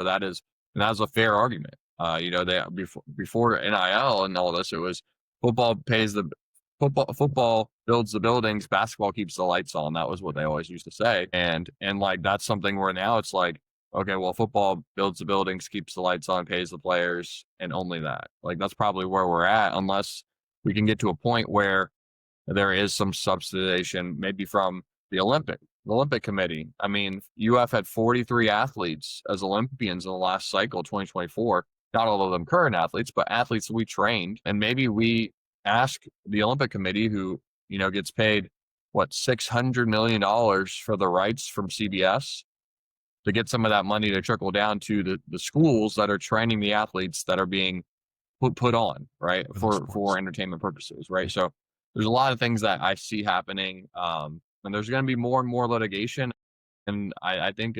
And that's a fair argument. They before NIL and all this, it was football pays the football builds the buildings, basketball keeps the lights on. That was what they always used to say. And like that's something where now it's like, okay, well, football builds the buildings, keeps the lights on, pays the players, and only that. Like that's probably where we're at, unless we can get to a point where there is some subsidization, maybe from the Olympic Committee. I mean, UF had 43 athletes as Olympians in the last cycle, 2024. Not all of them current athletes, but athletes we trained. And maybe we ask the Olympic Committee, who, gets paid, $600 million for the rights from CBS, to get some of that money to trickle down to the schools that are training the athletes that are being put on, right, for entertainment purposes, right? So there's a lot of things that I see happening, and there's going to be more and more litigation. And I think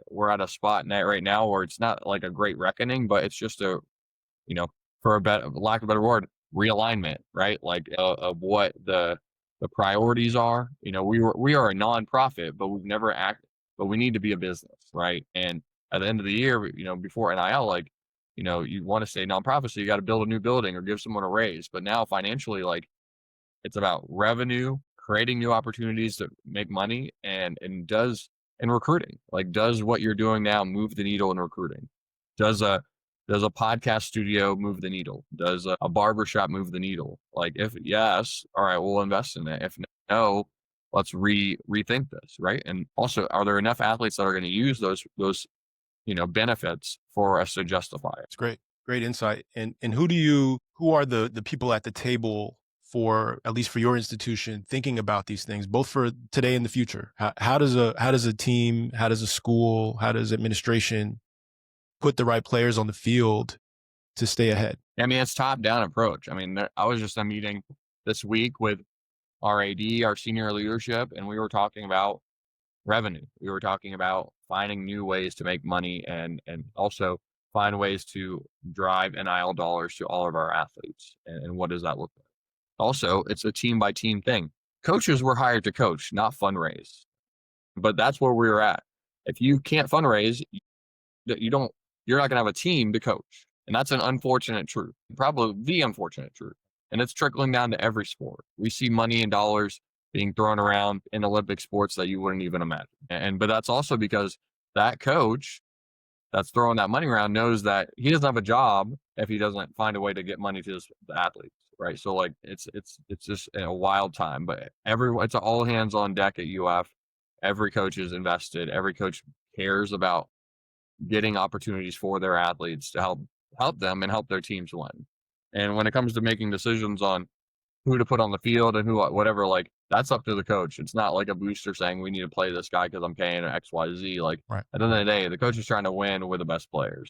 we're at a spot right now where it's not like a great reckoning, but it's just for lack of a better word, realignment, right? Like of what the priorities are. We are a nonprofit, but we've never but we need to be a business, right? And at the end of the year, before NIL, like, you want to stay nonprofit, so you got to build a new building or give someone a raise. But now financially, like, it's about revenue, creating new opportunities to make money, and recruiting. Like, does what you're doing now move the needle in recruiting? Does a podcast studio move the needle? Does a barbershop move the needle? Like, if yes, all right, we'll invest in it. If no, let's rethink this, right? And also, are there enough athletes that are going to use those benefits for us to justify it? It's great insight. And who are the people at the table for, at least for your institution, thinking about these things, both for today and the future? How does a team, how does a school, how does administration put the right players on the field to stay ahead? I mean, it's top-down approach. I mean, I was just in a meeting this week with our AD, our senior leadership, and we were talking about revenue. We were talking about finding new ways to make money and also find ways to drive NIL dollars to all of our athletes. And what does that look like? Also, it's a team-by-team thing. Coaches were hired to coach, not fundraise. But that's where we were at. If you can't fundraise, you're not going to have a team to coach. And that's an unfortunate truth, probably the unfortunate truth. And it's trickling down to every sport. We see money and dollars being thrown around in Olympic sports that you wouldn't even imagine. But that's also because that coach that's throwing that money around knows that he doesn't have a job if he doesn't find a way to get money to the athletes, right? So like it's just a wild time. But it's all hands on deck at UF. Every coach is invested. Every coach cares about getting opportunities for their athletes to help them and help their teams win. And when it comes to making decisions on who to put on the field and whatever, like, that's up to the coach. It's not like a booster saying we need to play this guy because I'm paying X, Y, Z. Like, right. At the end of the day, the coach is trying to win with the best players.